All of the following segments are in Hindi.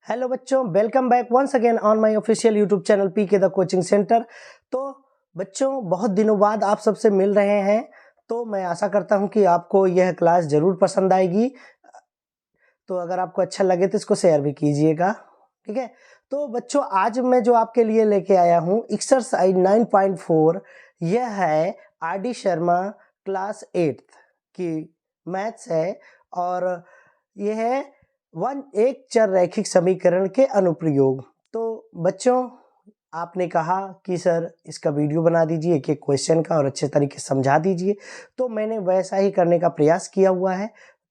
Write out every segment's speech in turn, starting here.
हेलो बच्चों, welcome back once again on my official YouTube channel PK the coaching centre. तो बच्चों, बहुत दिनों बाद आप सबसे मिल रहे हैं, तो मैं आशा करता हूं कि आपको यह क्लास जरूर पसंद आएगी। तो अगर आपको अच्छा लगे तो इसको शेयर भी कीजिएगा, ठीक है। तो बच्चों, आज मैं जो आपके लिए लेके आया हूं एक्सरसाइज 9.4, यह है आर.डी. शर्मा क्लास 8 की मैथ्स है और यह है एक चर रैखिक समीकरण के अनुप्रयोग। तो बच्चों, आपने कहा कि सर इसका वीडियो बना दीजिए एक एक क्वेश्चन का और अच्छे तरीके से समझा दीजिए, तो मैंने वैसा ही करने का प्रयास किया हुआ है।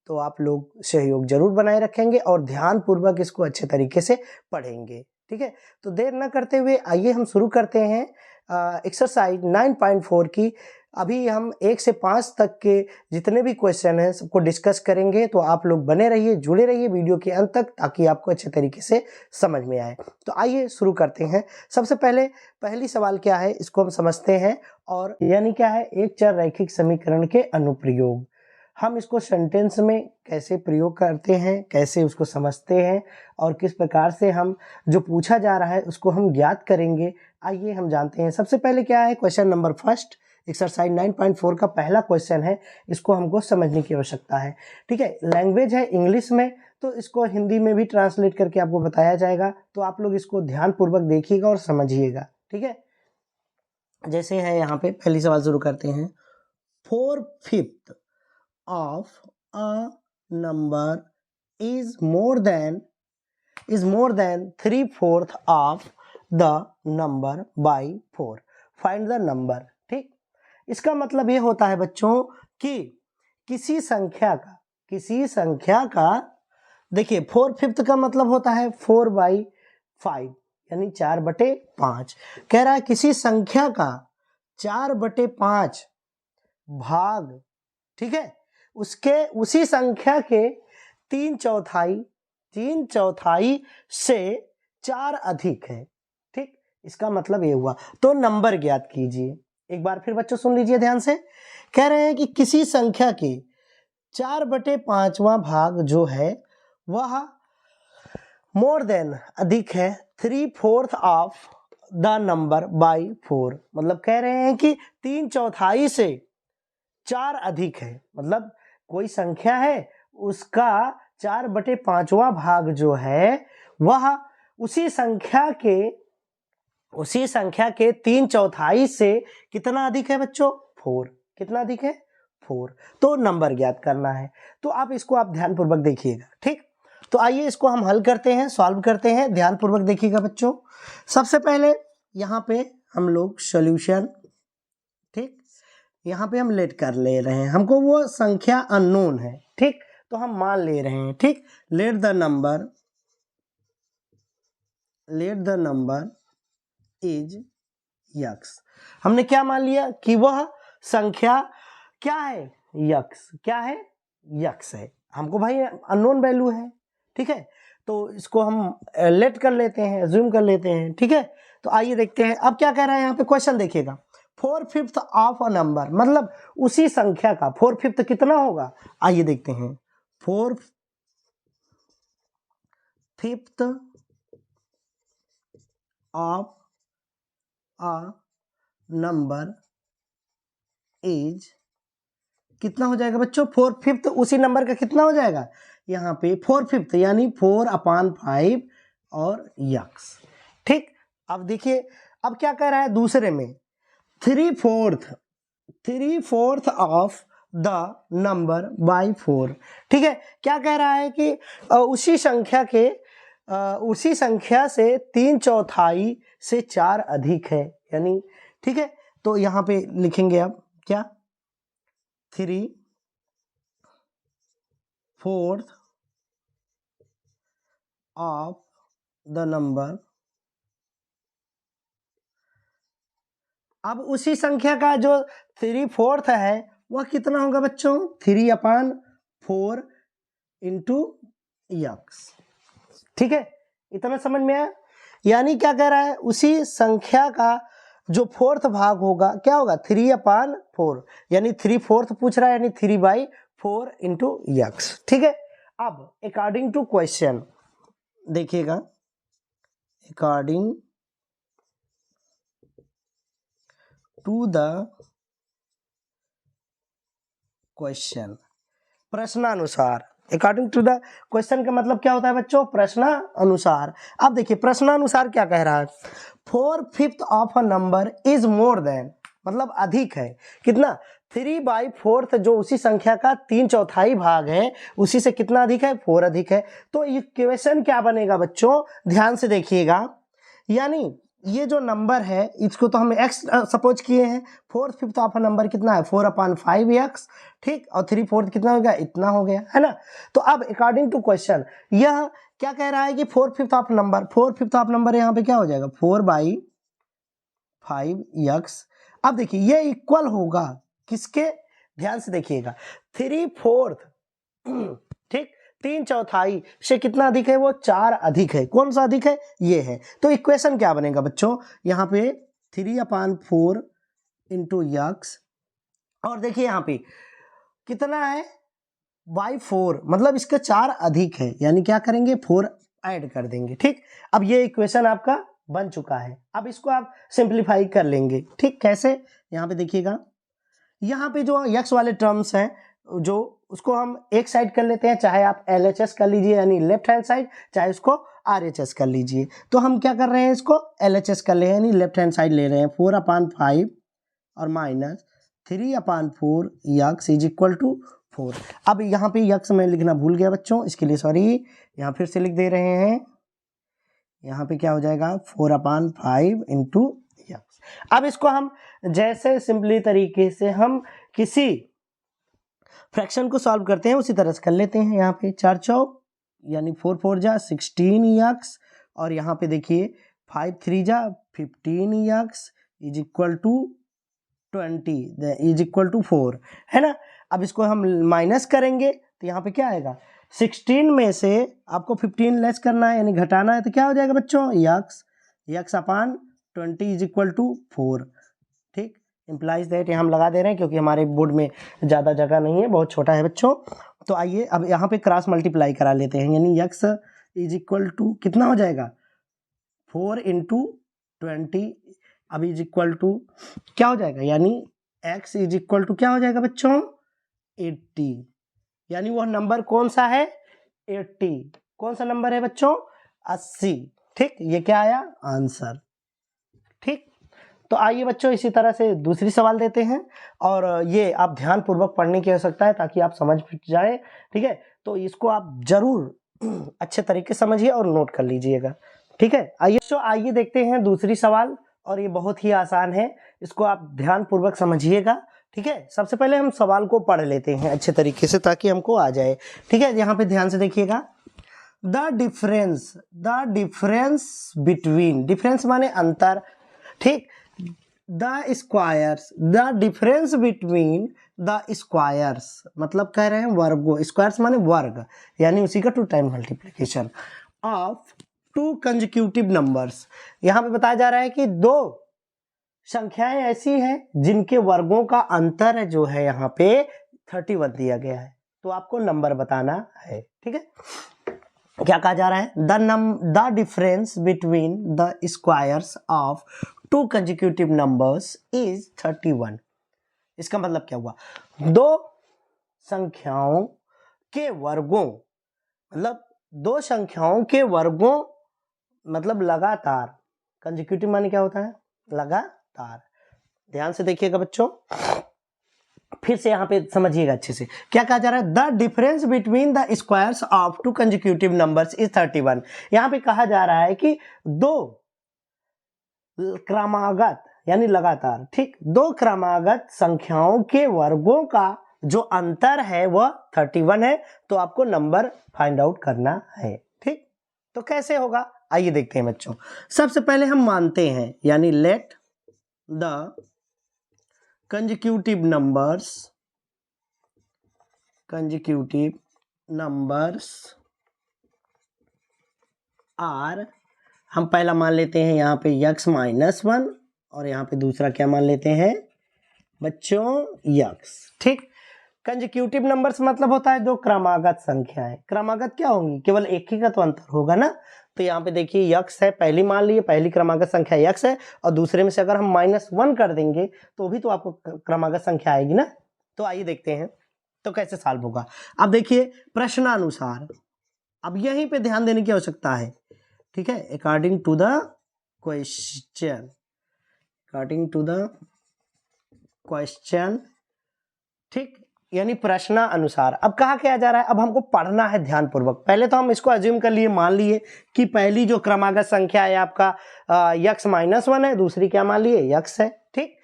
तो आप लोग सहयोग जरूर बनाए रखेंगे और ध्यान पूर्वक इसको अच्छे तरीके से पढ़ेंगे, ठीक है। तो देर न करते हुए आइए हम शुरू करते हैं एक्सरसाइज 9.4 की। अभी हम 1 से 5 तक के जितने भी क्वेश्चन हैं सबको डिस्कस करेंगे। तो आप लोग बने रहिए, जुड़े रहिए वीडियो के अंत तक, ताकि आपको अच्छे तरीके से समझ में आए। तो आइए शुरू करते हैं। सबसे पहले पहली सवाल क्या है इसको हम समझते हैं, और यानी क्या है, एक चर रैखिक समीकरण के अनुप्रयोग। हम इसको सेंटेंस में कैसे प्रयोग करते हैं, कैसे उसको समझते हैं और किस प्रकार से हम जो पूछा जा रहा है उसको हम ज्ञात करेंगे, आइए हम जानते हैं। सबसे पहले क्या है, क्वेश्चन नंबर फर्स्ट, एक्सरसाइज 9.4 का पहला क्वेश्चन है। इसको हमको समझने की आवश्यकता है, ठीक है। लैंग्वेज है इंग्लिश में, तो इसको हिंदी में भी ट्रांसलेट करके आपको बताया जाएगा। तो आप लोग इसको ध्यान पूर्वक देखिएगा और समझिएगा, ठीक है। जैसे है यहाँ पे पहली सवाल शुरू करते हैं। 4/5 of a number is more than 3/4 of the number by 4. Find the number, ठीक। इसका मतलब ये होता है बच्चों कि किसी संख्या का देखिए 4/5 का मतलब होता है 4/5 यानी 4/5। कह रहा है किसी संख्या का 4/5 भाग, ठीक है, उसी संख्या के 3/4 से 4 अधिक है, ठीक। इसका मतलब ये हुआ। तो नंबर ज्ञात कीजिए। एक बार फिर बच्चों सुन लीजिए ध्यान से। कह रहे हैं कि किसी संख्या के 4/5वां भाग जो है वह मोर देन अधिक है 3/4 ऑफ द नंबर बाई 4। मतलब कह रहे हैं कि 3/4 से 4 अधिक है। मतलब कोई संख्या है, उसका 4/5वां भाग जो है वह उसी संख्या के 3/4 से कितना अधिक है बच्चों? 4। कितना अधिक है? 4। तो नंबर ज्ञात करना है। तो आप ध्यान पूर्वक देखिएगा, ठीक। तो आइए इसको हम हल करते हैं, सॉल्व करते हैं। ध्यान पूर्वक देखिएगा बच्चों। सबसे पहले यहाँ पे हम लोग सॉल्यूशन, ठीक, यहाँ पे हम लेट कर ले रहे हैं, हमको वो संख्या अननोन है, ठीक। तो हम मान ले रहे हैं, ठीक। Let the number is x. हमने क्या मान लिया कि वह संख्या क्या है? यक्स। क्या है? यक्स है। हमको भाई अननोन वैल्यू है, ठीक है। तो इसको हम लेट कर लेते हैं, अज्यूम कर लेते हैं, ठीक है। तो आइए देखते हैं अब क्या कह रहा है यहाँ पे। क्वेश्चन देखिएगा, 4/5 ऑफ अ नंबर, मतलब उसी संख्या का 4/5 कितना होगा? आइए देखते हैं। 4/5 ऑफ अ नंबर इज कितना हो जाएगा बच्चों? 4/5 उसी नंबर का कितना हो जाएगा? यहाँ पे 4/5 यानी 4/5 और यक्स, ठीक। अब देखिए अब क्या कह रहा है दूसरे में, 3/4 ऑफ द नंबर बाई 4, ठीक है। क्या कह रहा है कि उसी संख्या से 3/4 से 4 अधिक है, यानी, ठीक है। तो यहाँ पे लिखेंगे अब क्या, 3/4 ऑफ द नंबर। अब उसी संख्या का जो 3/4 है वह कितना होगा बच्चों? 3/4 इंटू यक्स, ठीक है। इतना समझ में आया? यानी क्या कह रहा है, उसी संख्या का जो 4th भाग होगा क्या होगा? 3/4, यानी 3/4 पूछ रहा है, यानी 3/4 इंटू यक्स, ठीक है। अब अकॉर्डिंग टू क्वेश्चन देखिएगा, अकॉर्डिंग टू द क्वेश्चन, प्रश्नानुसार। अकॉर्डिंग टू द क्वेश्चन का मतलब क्या होता है बच्चों? प्रश्नानुसार। अब देखिए प्रश्नानुसार क्या कह रहा है, 4/5 of a number is more than, मतलब अधिक है, कितना? 3/4 जो उसी संख्या का 3/4 भाग है, उसी से कितना अधिक है? 4 अधिक है। तो ये क्वेश्चन क्या बनेगा बच्चों, ध्यान से देखिएगा, यानी ये जो नंबर है इसको तो हम x सपोज किए हैं, 4/5 ऑफ नंबर कितना है? 4/5x, ठीक, और 3/4 कितना हो गया? इतना हो गया, है ना। तो अब अकॉर्डिंग टू क्वेश्चन यह क्या कह रहा है कि 4/5 ऑफ नंबर, 4/5 ऑफ नंबर यहाँ पे क्या हो जाएगा? 4/5x। अब देखिए ये इक्वल होगा किसके? ध्यान से देखिएगा, 3/4, ठीक, 3/4 से कितना अधिक है? वो 4 अधिक है। कौन सा अधिक है? ये है। तो इक्वेशन क्या बनेगा बच्चों? यहाँ पे 3/4 इंटू यक्स, और देखिए यहाँ पे कितना है? बाई 4, मतलब इसका 4 अधिक है, यानी क्या करेंगे? 4 ऐड कर देंगे, ठीक। अब ये इक्वेशन आपका बन चुका है। अब इसको आप सिंप्लीफाई कर लेंगे, ठीक। कैसे? यहाँ पे देखिएगा, यहाँ पे जो यक्स वाले टर्म्स हैं जो, उसको हम एक साइड कर लेते हैं, चाहे आप LHS कर लीजिए यानी लेफ्ट हैंड साइड, चाहे उसको RHS कर लीजिए। तो हम क्या कर रहे हैं? इसको LHS कर ले यानी लेफ्ट हैंड साइड ले रहे हैं। 4/5 और minus 3/4 x is equal to 4। अब यहाँ पे यक्स मैं लिखना भूल गया बच्चों, इसके लिए सॉरी, यहाँ फिर से लिख दे रहे हैं। यहाँ पे क्या हो जाएगा? 4/5 इंटू यक्स। अब इसको हम जैसे सिंपली तरीके से हम किसी फ्रैक्शन को सॉल्व करते हैं उसी तरह से कर लेते हैं। यहाँ पे 4 चौक यानी 4 4 जा 16 यक्स, और यहाँ पे देखिए 5 3 जा 15 x is equal to 20 is equal to 4, है ना। अब इसको हम माइनस करेंगे तो यहाँ पे क्या आएगा? 16 में से आपको 15 लेस करना है यानी घटाना है, तो क्या हो जाएगा बच्चों? X upon 20 is equal to 4, ठीक। इम्प्लाइज दैट हम लगा दे रहे हैं क्योंकि हमारे बोर्ड में ज़्यादा जगह नहीं है, बहुत छोटा है बच्चों। तो आइए अब यहाँ पे क्रॉस मल्टीप्लाई करा लेते हैं, यानी यक्स इज इक्वल टू कितना हो जाएगा? 4 इंटू 20, अब इज इक्वल टू क्या हो जाएगा? यानी x इज इक्वल टू क्या हो जाएगा बच्चों? 80, यानी वह नंबर कौन सा है? 80। कौन सा नंबर है बच्चों? 80, ठीक। ये क्या आया? आंसर, ठीक। तो आइए बच्चों इसी तरह से दूसरी सवाल देते हैं, और ये आप ध्यान पूर्वक पढ़ने की आवश्यकता है ताकि आप समझ जाए, ठीक है। तो इसको आप जरूर अच्छे तरीके से समझिए और नोट कर लीजिएगा, ठीक है। आइए देखते हैं दूसरी सवाल, और ये बहुत ही आसान है, इसको आप ध्यान पूर्वक समझिएगा, ठीक है। सबसे पहले हम सवाल को पढ़ लेते हैं अच्छे तरीके से ताकि हमको आ जाए, ठीक है। यहाँ पे ध्यान से देखिएगा, द डिफरेंस बिटवीन, डिफरेंस माने अंतर, ठीक, the difference between the squares, मतलब कह रहे हैं वर्गों, स्क्वायर्स माने वर्ग, यानी उसी का 2 time multiplication of 2 consecutive numbers. यहाँ पे बताया जा रहा है कि 2 संख्याएं ऐसी हैं जिनके वर्गों का अंतर जो है यहाँ पे 31 दिया गया है, तो आपको नंबर बताना है, ठीक है। क्या कहा जा रहा है? The difference between the squares of 2 consecutive numbers is 31। इसका मतलब क्या हुआ? 2 संख्याओं के वर्गों, मतलब 2 संख्याओं के वर्गों, मतलब लगातार, कंसेक्यूटिव माने क्या होता है? लगातार। ध्यान से देखिएगा बच्चों, फिर से यहाँ पे समझिएगा अच्छे से, क्या कहा जा रहा है? The difference between the squares of 2 consecutive numbers is 31। यहाँ पे कहा जा रहा है कि 2 क्रमागत यानी लगातार, ठीक, 2 क्रमागत संख्याओं के वर्गों का जो अंतर है वह 31 है, तो आपको नंबर फाइंड आउट करना है, ठीक। तो कैसे होगा? आइए देखते हैं बच्चों। सबसे पहले हम मानते हैं, यानी let the consecutive numbers are, हम पहला मान लेते हैं यहाँ पे x -1, और यहाँ पे दूसरा क्या मान लेते हैं बच्चों? x, ठीक। कंजिक्यूटिव नंबर्स मतलब होता है दो क्रमागत संख्याएं। क्रमागत क्या होंगी, केवल एक ही का तो अंतर होगा ना। तो यहाँ पे देखिए यक्स है, पहली मान लीजिए पहली क्रमागत संख्या यक्स है, और दूसरे में से अगर हम -1 कर देंगे तो भी तो आपको क्रमागत संख्या आएगी ना। तो आइए देखते हैं तो कैसे सॉल्व होगा। अब देखिए प्रश्नानुसार, अब यहीं पे ध्यान देने की आवश्यकता है, ठीक है। According to the question, according to the question, ठीक, यानी प्रश्नानुसार। अब कहा क्या जा रहा है, अब हमको पढ़ना है ध्यान पूर्वक। पहले तो हम इसको अज्यूम कर लिए, मान लिए कि पहली जो क्रमागत संख्या है आपका यक्स -1 है, दूसरी क्या मान लिए यक्स है, ठीक।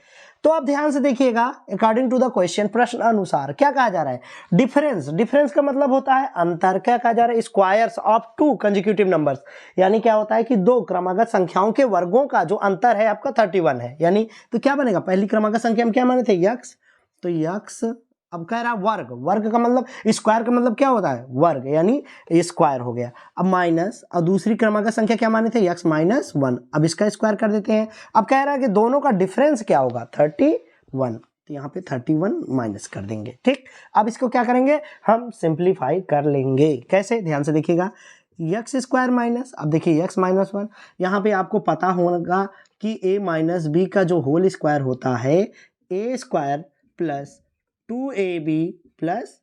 तो अब ध्यान से देखिएगा, अकॉर्डिंग टू द क्वेश्चन, प्रश्न अनुसार क्या कहा जा रहा है, डिफरेंस। डिफरेंस का मतलब होता है अंतर। क्या कहा जा रहा है, squares of to consecutive numbers, यानी क्या होता है कि दो क्रमागत संख्याओं के वर्गों का जो अंतर है आपका 31 है। यानी तो क्या बनेगा, पहली क्रमागत संख्या में क्या माने थे यक्स, तो यक्स, अब कह रहा है वर्ग। वर्ग का मतलब, स्क्वायर का मतलब क्या होता है वर्ग, यानी स्क्वायर हो गया। अब माइनस, और दूसरी क्रमागत संख्या क्या माने थे यक्स -1, अब इसका स्क्वायर कर देते हैं। अब कह रहा है कि दोनों का डिफरेंस क्या होगा 31, तो यहाँ पे 31 माइनस कर देंगे, ठीक। अब इसको क्या करेंगे, हम सिंप्लीफाई कर लेंगे। कैसे, ध्यान से देखिएगा, यक्स स्क्वायर माइनस, अब देखिए यक्स -1, यहाँ पे आपको पता होगा कि a माइनस बी का जो होल स्क्वायर होता है a square plus 2ab plus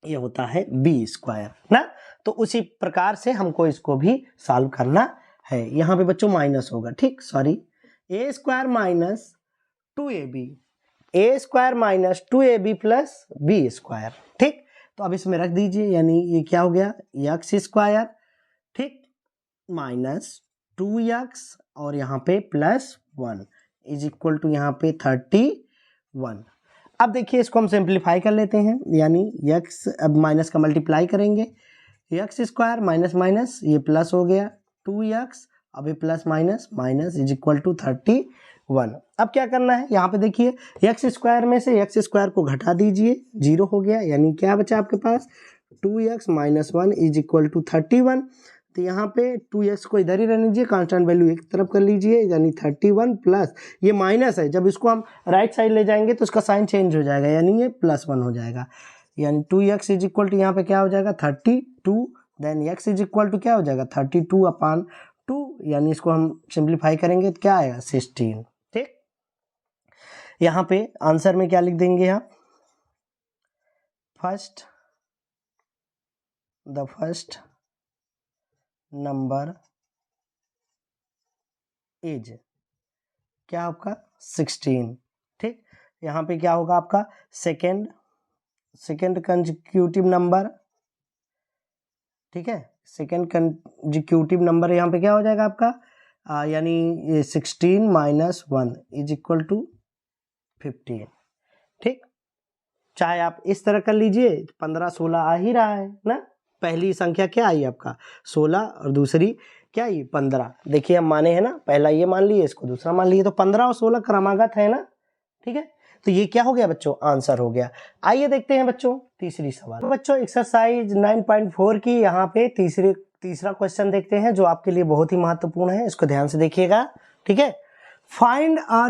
ये होता है b स्क्वायर ना। तो उसी प्रकार से हमको इसको भी सॉल्व करना है। यहाँ पे बच्चों माइनस होगा, ठीक, sorry, a square minus 2ab, a square minus 2ab plus b square, ठीक। तो अब इसमें रख दीजिए, यानी ये क्या हो गया यक्स स्क्वायर, ठीक, माइनस 2x और यहाँ पे +1 इज इक्वल टू यहाँ पे 31। अब देखिए इसको हम सिंप्लीफाई कर लेते हैं, यानी x, अब माइनस का मल्टीप्लाई करेंगे, एक्स स्क्वायर माइनस माइनस ये प्लस हो गया 2x, अब ये plus minus minus is equal to 31। अब क्या करना है, यहाँ पे देखिए एक्स स्क्वायर में से एक्स स्क्वायर को घटा दीजिए, 0 हो गया, यानी क्या बचा आपके पास 2x - 1 इज इक्वल टू 31। तो यहाँ पे 2x को इधर ही रहने दीजिए, कांस्टेंट वैल्यू एक तरफ कर लीजिए, यानी 31 प्लस ये माइनस है, जब इसको हम राइट साइड ले जाएंगे तो इसका साइन चेंज हो जाएगा, यानी ये +1 हो जाएगा, यानी 2x इज इक्वल टू यहाँ पे क्या हो जाएगा 32, then x is equal to क्या हो जाएगा 32/2, यानी इसको हम सिंप्लीफाई करेंगे तो क्या आएगा 16, ठीक। यहाँ पे आंसर में क्या लिख देंगे आप, द फर्स्ट नंबर इज क्या आपका 16, ठीक। यहाँ पे क्या होगा आपका सेकेंड कंजिक्यूटिव नंबर, ठीक है, सेकेंड कंजिक्यूटिव नंबर यहाँ पे क्या हो जाएगा आपका यानी ये 16 - 1 इज इक्वल टू 15, ठीक। चाहे आप इस तरह कर लीजिए, 15 16 आ ही रहा है ना। पहली संख्या क्या आई आपका 16 और दूसरी क्या आई 15। देखिए हम माने हैं ना, पहला ये मान लिए, इसको दूसरा मान लिए, तो 15 और 16 क्रमागत है ना, ठीक है। तो ये क्या हो गया बच्चों, आंसर हो गया। आइए देखते हैं बच्चों तीसरी सवाल। तो बच्चों एक्सरसाइज 9.4 की यहाँ पे तीसरा क्वेश्चन देखते हैं, जो आपके लिए बहुत ही महत्वपूर्ण है, इसको ध्यान से देखिएगा, ठीक है। फाइंड अ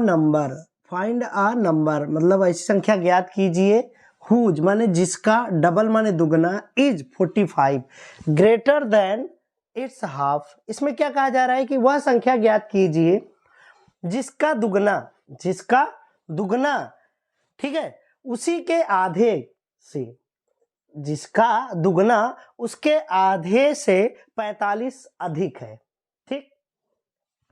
नंबर मतलब ऐसी संख्या ज्ञात कीजिए हुज माने जिसका डबल माने दुगना is 45 greater than its half. इसमें क्या कहा जा रहा है कि वह संख्या ज्ञात कीजिए जिसका दुगना, ठीक है, उसी के आधे से, जिसका दुगना उसके आधे से 45 अधिक है, ठीक।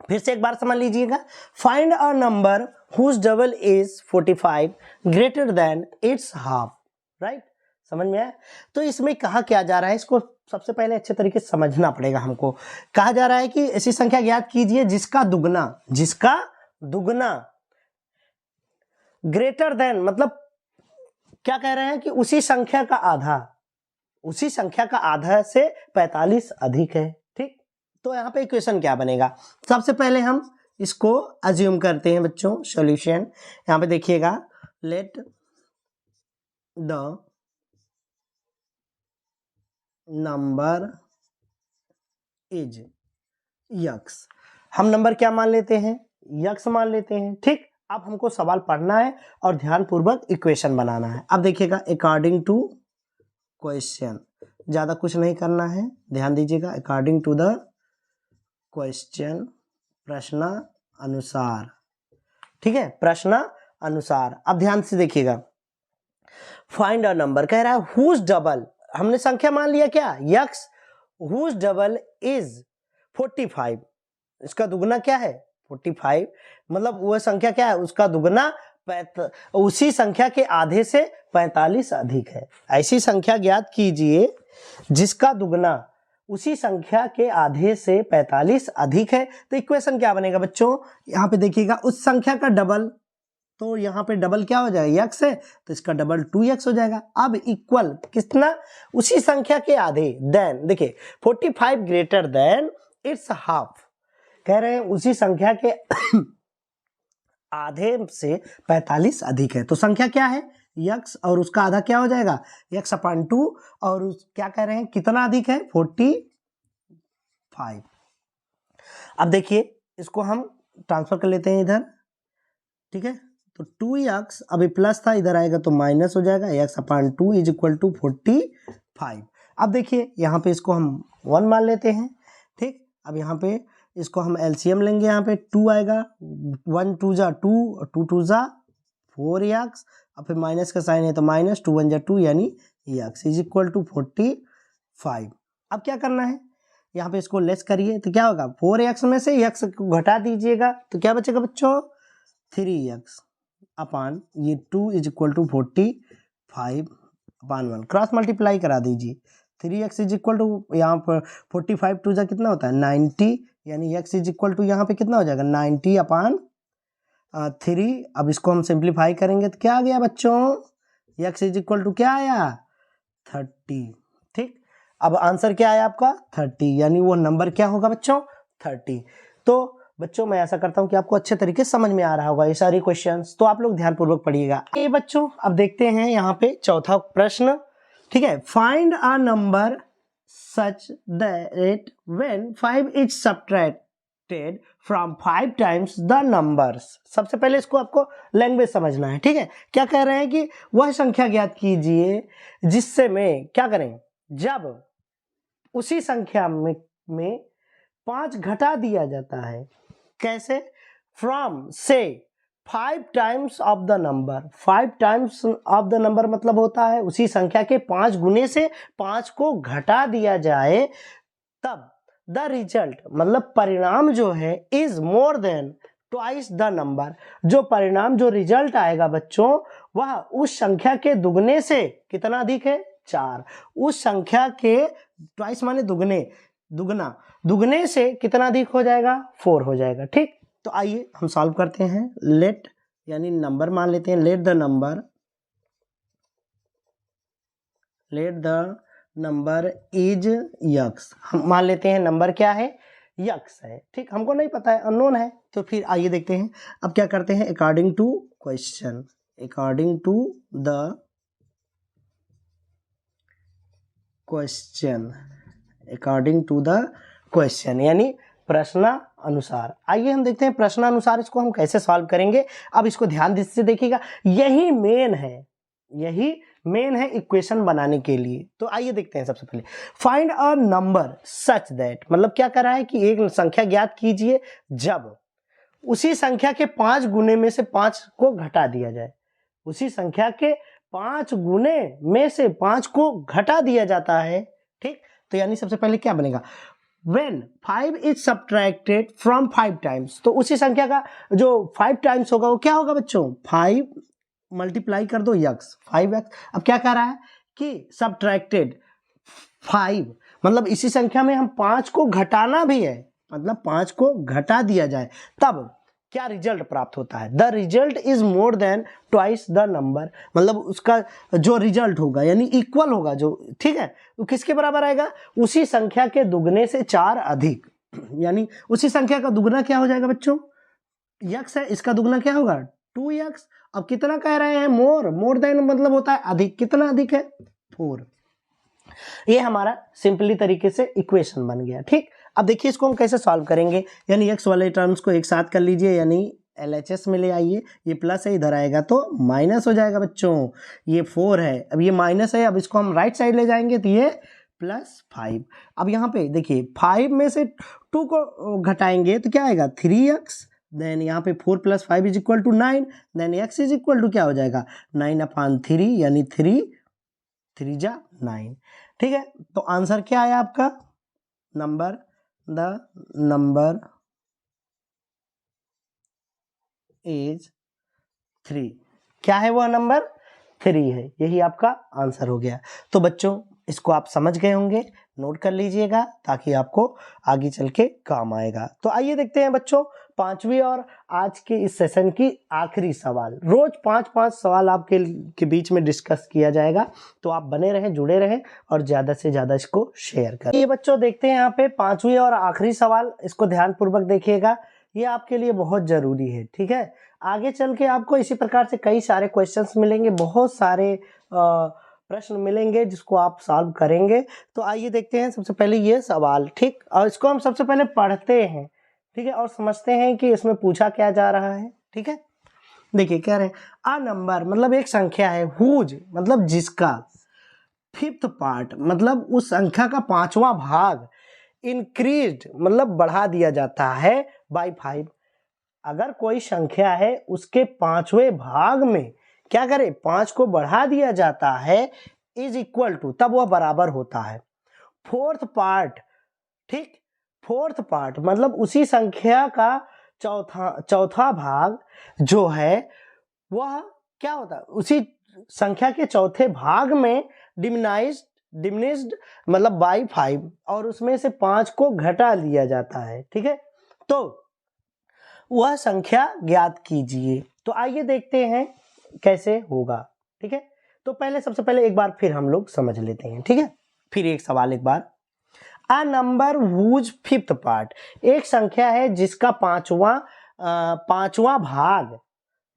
फिर से एक बार समझ लीजिएगा, find a number whose double is 45 greater than its half, right, समझ में आया। तो इसमें कहा क्या जा रहा है, इसको सबसे पहले अच्छे तरीके से समझना पड़ेगा हमको। कहा जा रहा है कि ऐसी संख्या ज्ञात कीजिए जिसका दुगना ग्रेटर देन, मतलब क्या कह रहे हैं कि उसी संख्या का आधा से 45 अधिक है, ठीक। तो यहाँ पे इक्वेशन क्या बनेगा, सबसे पहले हम इसको अज्यूम करते हैं बच्चों, सॉल्यूशन। यहाँ पे देखिएगा, let the number is x. हम नंबर क्या मान लेते हैं, यक्स मान लेते हैं, ठीक। अब हमको सवाल पढ़ना है और ध्यानपूर्वक इक्वेशन बनाना है। अब देखिएगा, अकॉर्डिंग टू क्वेश्चन, ज़्यादा कुछ नहीं करना है, ध्यान दीजिएगा। अकॉर्डिंग टू द क्वेश्चन, प्रश्न अनुसार, ठीक है, प्रश्न अनुसार। अब ध्यान से देखिएगा, फाइंड अ नंबर कह रहा है हुज डबल, हमने संख्या मान लिया क्या, यक्स, हुज डबल इज 45, इसका दुगना क्या है 45, मतलब वह संख्या क्या है, उसका दुगना उसी संख्या के आधे से 45 अधिक है। ऐसी संख्या ज्ञात कीजिए जिसका दुगना उसी संख्या के आधे से 45 अधिक है। तो इक्वेशन क्या बनेगा बच्चों, यहाँ पे देखिएगा, उस संख्या का डबल, तो यहाँ पे डबल क्या हो जाएगा, यक्स है, तो इसका डबल 2x हो जाएगा। अब इक्वल कितना, उसी संख्या के आधे, देन देखिए 45 ग्रेटर देन इट्स हाफ, कह रहे हैं उसी संख्या के आधे से 45 अधिक है। तो संख्या क्या है, यक्स, और उसका आधा क्या हो जाएगा, x/2, और क्या कह रहे हैं कितना अधिक है, 45। अब देखिए इसको हम ट्रांसफर कर लेते हैं इधर, ठीक है, तो 2x, अभी प्लस था, इधर आएगा तो माइनस हो जाएगा, x/2 इज इक्वल टू 45। अब देखिए यहाँ पे इसको हम 1 मान लेते हैं, ठीक। अब यहाँ पे इसको हम एलसीएम लेंगे, यहाँ पे 2 आएगा, 1 2 जा 2, 2 2 जा 4x, अब फिर माइनस का साइन है तो माइनस, 2 1 जा 2, यानी x इज इक्वल टू 45। अब क्या करना है, यहाँ पे इसको लेस करिए तो क्या होगा, 4x में से x को घटा दीजिएगा तो क्या बचेगा बच्चों, 3x अपान ये 2 is equal to 45/1, cross multiply करा दीजिए। 3x इज इक्वल टू यहाँ पर 45 2 जा कितना होता है 90, यानी x इज इक्वल टू यहाँ पे कितना हो जाएगा 90/3। अब इसको हम सिंप्लीफाई करेंगे तो क्या आ गया बच्चों, x इज इक्वल टू क्या आया 30, ठीक। अब आंसर क्या आया आपका 30, यानी वो नंबर क्या होगा बच्चों 30। तो बच्चों मैं ऐसा करता हूं कि आपको अच्छे तरीके से समझ में आ रहा होगा ये सारी क्वेश्चंस, तो आप लोग ध्यानपूर्वक पढ़िएगा। ये बच्चों अब देखते हैं यहाँ पे चौथा प्रश्न, ठीक है, find a number such that when 5 is subtracted from 5 times the numbers. सबसे पहले इसको आपको लैंग्वेज समझना है, ठीक है। क्या कह रहे हैं कि वह संख्या ज्ञात कीजिए जिससे में क्या करें, जब उसी संख्या में 5 घटा दिया जाता है, कैसे, फ्रॉम से 5 times of the number, 5 times of the number मतलब होता है उसी संख्या के 5 गुने से 5 को घटा दिया जाए, तब द रिजल्ट मतलब परिणाम जो है is more than twice the number, जो परिणाम जो रिजल्ट आएगा बच्चों वह उस संख्या के दुगने से कितना अधिक है 4, उस संख्या के ट्वाइस माने दुगने, दुगने से कितना अधिक हो जाएगा 4 हो जाएगा, ठीक। तो आइए हम सॉल्व करते हैं। लेट यानी नंबर मान लेते हैं, let the number is x, हम मान लेते हैं नंबर क्या है यक्स है, ठीक। हमको नहीं पता है, अननोन है, तो फिर आइए देखते हैं। अब क्या करते हैं, according to question, according to the question, according to the question यानी प्रश्न अनुसार। आइए हम देखते हैं प्रश्न अनुसार इसको हम कैसे सॉल्व करेंगे। अब इसको ध्यान से देखिएगा, यही मेन है इक्वेशन बनाने के लिए। तो आइए देखते हैं, सबसे पहले find a number such that, मतलब क्या कर रहा है कि एक संख्या ज्ञात कीजिए जब उसी संख्या के 5 गुने में से 5 को घटा दिया जाए, उसी संख्या के 5 गुने में से 5 को घटा दिया जाता है, ठीक। तो यानी सबसे पहले क्या बनेगा, when 5 is subtracted from 5 times, तो उसी संख्या का जो 5 टाइम्स होगा वो क्या होगा बच्चों 5 मल्टीप्लाई कर दो x 5x। अब क्या कह रहा है कि subtracted 5 मतलब इसी संख्या में हम 5 को घटाना भी है, मतलब 5 को घटा दिया जाए तब क्या रिजल्ट प्राप्त होता है, the result is more than twice the number, मतलब उसका जो रिजल्ट होगा यानी इक्वल होगा जो, ठीक है, वो किसके बराबर आएगा, उसी संख्या के दुगने से 4 अधिक, यानी उसी संख्या का दुगना क्या हो जाएगा बच्चों x है, इसका दुगना क्या होगा 2x। अब कितना कह रहे हैं, मोर देन मतलब होता है अधिक, कितना अधिक है 4। ये हमारा सिंपली तरीके से इक्वेशन बन गया, ठीक। अब देखिए इसको हम कैसे सॉल्व करेंगे, यानी x वाले टर्म्स को एक साथ कर लीजिए, यानी LHS में ले आइए, ये प्लस है इधर आएगा तो माइनस हो जाएगा बच्चों। ये 4 है, अब ये माइनस है, अब इसको हम राइट साइड ले जाएंगे तो ये +5। अब यहाँ पे देखिए 5 में से 2 को घटाएंगे तो क्या आएगा 3x, देन यहाँ पे 4 + 5 = 9, देन x = क्या हो जाएगा 9/3 यानी 3 3 जा 9। ठीक है, तो आंसर क्या आया आपका, द नंबर इज 3। क्या है वह नंबर, 3 है, यही आपका आंसर हो गया। तो बच्चों इसको आप समझ गए होंगे, नोट कर लीजिएगा ताकि आपको आगे चल के काम आएगा। तो आइए देखते हैं बच्चों पांचवी और आज के इस सेशन की आखिरी सवाल। रोज 5-5 सवाल आपके के बीच में डिस्कस किया जाएगा, तो आप बने रहें, जुड़े रहें और ज्यादा से ज्यादा इसको शेयर करें। ये बच्चों देखते हैं यहाँ पे पांचवी और आखिरी सवाल, इसको ध्यानपूर्वक देखिएगा, ये आपके लिए बहुत जरूरी है। ठीक है, आगे चल के आपको इसी प्रकार से कई सारे क्वेश्चंस मिलेंगे, बहुत सारे प्रश्न मिलेंगे जिसको आप सॉल्व करेंगे। तो आइए देखते हैं सबसे पहले ये सवाल, ठीक, और इसको हम सबसे पहले पढ़ते हैं, ठीक है, और समझते हैं कि इसमें पूछा क्या जा रहा है। ठीक है, देखिए कह रहे हैं अ नंबर मतलब एक संख्या है, हुज मतलब जिसका, फिफ्थ पार्ट मतलब उस संख्या का 5वां भाग, इंक्रीज्ड मतलब बढ़ा दिया जाता है बाय 5। अगर कोई संख्या है उसके 5वें भाग में क्या करे, 5 को बढ़ा दिया जाता है, इज इक्वल टू, तब वह बराबर होता है फोर्थ पार्ट। ठीक, फोर्थ पार्ट मतलब उसी संख्या का चौथा भाग जो है वह क्या होता है, उसी संख्या के चौथे भाग में डिमिनिश्ड मतलब बाय 5, और उसमें से 5 को घटा दिया जाता है। ठीक है, तो वह संख्या ज्ञात कीजिए। तो आइए देखते हैं कैसे होगा। ठीक है, तो पहले सबसे पहले एक बार फिर हम लोग समझ लेते हैं। ठीक है, फिर एक सवाल एक बार, a number whose fifth part, एक संख्या है जिसका पांचवा भाग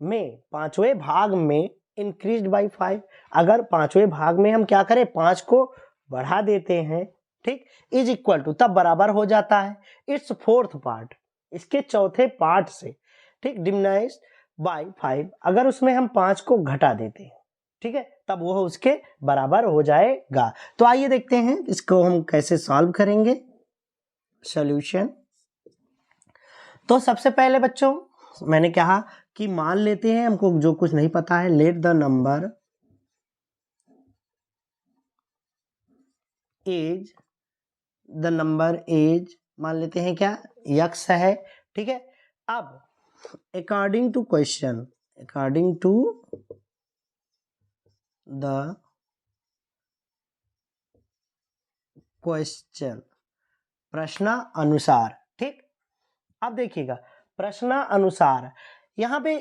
में, 5वें भाग में इंक्रीज्ड बाय 5, अगर 5वें भाग में हम क्या करें, 5 को बढ़ा देते हैं, ठीक, इज इक्वल टू तब बराबर हो जाता है इट्स फोर्थ पार्ट, इसके चौथे पार्ट से, ठीक, डिमिनिश्ड बाय 5, अगर उसमें हम 5 को घटा देते हैं, ठीक है, तब वह उसके बराबर हो जाएगा। तो आइए देखते हैं इसको हम कैसे सॉल्व करेंगे, सॉल्यूशन। तो सबसे पहले बच्चों मैंने कहा कि मान लेते हैं, हमको जो कुछ नहीं पता है, लेट द नंबर इज मान लेते हैं क्या, यक्स है। ठीक है, अब according to question, according to the question, प्रश्न अनुसार। ठीक, अब देखिएगा प्रश्न अनुसार, यहाँ पे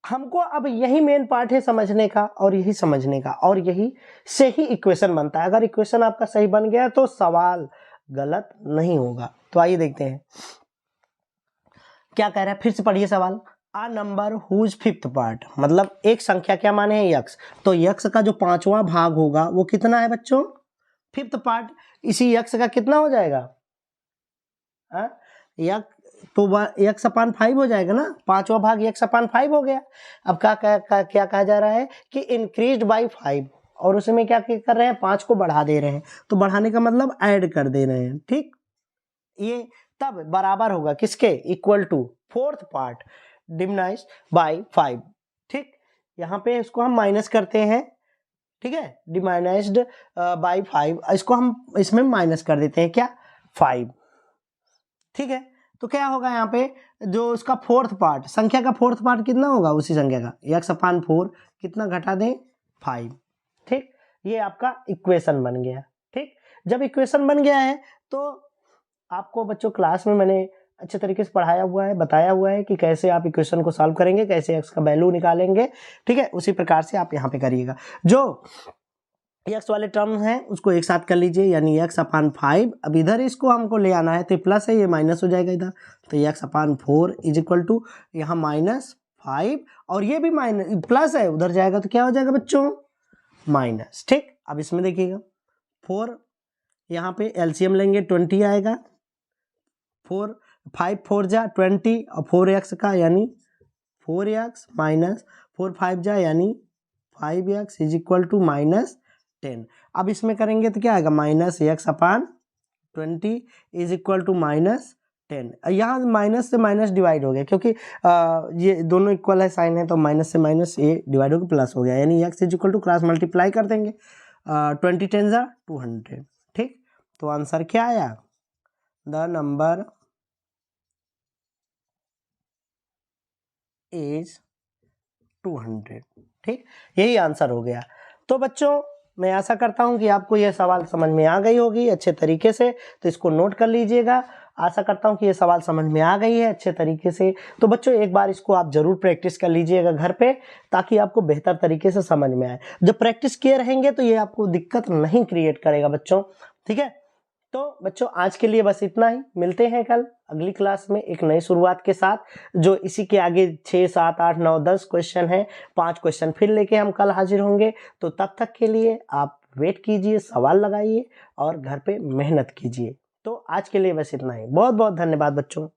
हमको अब यही मेन पार्ट है समझने का, और यही समझने का, और यही से ही इक्वेशन बनता है। अगर इक्वेशन आपका सही बन गया तो सवाल गलत नहीं होगा। तो आइए देखते हैं क्या कह रहा है, फिर से पढ़िए सवाल। A number whose fifth part मतलब एक संख्या क्या माने हैं, यक्स, तो यक्स का जो 5वां भाग होगा वो कितना है बच्चों, फिफ्थ पार्ट, इसी यक्स का कितना हो जाएगा, तो यक्स अपान 5 हो जाएगा ना, 5वां भाग यक्स अपान 5 हो गया। अब क्या कहा जा रहा है कि इंक्रीज्ड बाय 5, और उसमें क्या कर रहे हैं, 5 को बढ़ा दे रहे हैं, तो बढ़ाने का मतलब ऐड कर दे रहे हैं। ठीक, ये तब बराबर होगा किसके, equal to fourth part diminished by 5। ठीक, यहाँ पे इसको हम माइनस करते हैं, ठीक है, डिमिनिश्ड बाय 5, इसको हम इसमें माइनस कर देते हैं क्या, 5। ठीक है, तो क्या होगा यहाँ पे, जो उसका फोर्थ पार्ट, संख्या का फोर्थ पार्ट कितना होगा, उसी संख्या का यक्स अपान 4, कितना घटा दें, 5। ठीक, ये आपका इक्वेशन बन गया। ठीक, जब इक्वेशन बन गया है तो आपको बच्चों क्लास में मैंने अच्छे तरीके से पढ़ाया हुआ है, बताया हुआ है कि कैसे आप इक्वेशन को सॉल्व करेंगे, कैसे एक्स का वैल्यू निकालेंगे। ठीक है, उसी प्रकार से आप यहाँ पे करिएगा। जो एक्स वाले टर्म हैं उसको एक साथ कर लीजिए, यानी एक्स अपान 5, अब इधर इसको हमको ले आना है, तो प्लस है, ये माइनस हो जाएगा इधर, तो x upon 4 is equal to यहाँ -5, और ये भी माइनस प्लस है, उधर जाएगा तो क्या हो जाएगा बच्चों, माइनस। ठीक, अब इसमें देखिएगा 4, यहाँ पे एलसीएम लेंगे 20 आएगा, 5 4 जा 20, और 4x का यानी 4x माइनस 4 5 जा यानी 5x इज इक्वल टू -10। अब इसमें करेंगे तो क्या आएगा, -x/20 इज इक्वल टू -10। यहाँ माइनस से माइनस डिवाइड हो गया, क्योंकि ये दोनों इक्वल है साइन है, तो माइनस से माइनस ये डिवाइड होकर प्लस हो गया, यानी x is equal to cross multiply कर देंगे, 20 10 जा 200। ठीक, तो आंसर क्या आया, द नंबर इज 200। ठीक, यही आंसर हो गया। तो बच्चों मैं आशा करता हूं कि आपको यह सवाल समझ में आ गई होगी अच्छे तरीके से, तो इसको नोट कर लीजिएगा। आशा करता हूं कि ये सवाल समझ में आ गई है अच्छे तरीके से। तो बच्चों एक बार इसको आप जरूर प्रैक्टिस कर लीजिएगा घर पे, ताकि आपको बेहतर तरीके से समझ में आए। जब प्रैक्टिस किए रहेंगे तो ये आपको दिक्कत नहीं क्रिएट करेगा बच्चों। ठीक है, तो बच्चों आज के लिए बस इतना ही। मिलते हैं कल अगली क्लास में एक नई शुरुआत के साथ, जो इसी के आगे 6 7 8 9 10 क्वेश्चन है, 5 क्वेश्चन फिर लेके हम कल हाजिर होंगे। तो तब तक के लिए आप वेट कीजिए, सवाल लगाइए और घर पे मेहनत कीजिए। तो आज के लिए बस इतना ही। बहुत बहुत धन्यवाद बच्चों।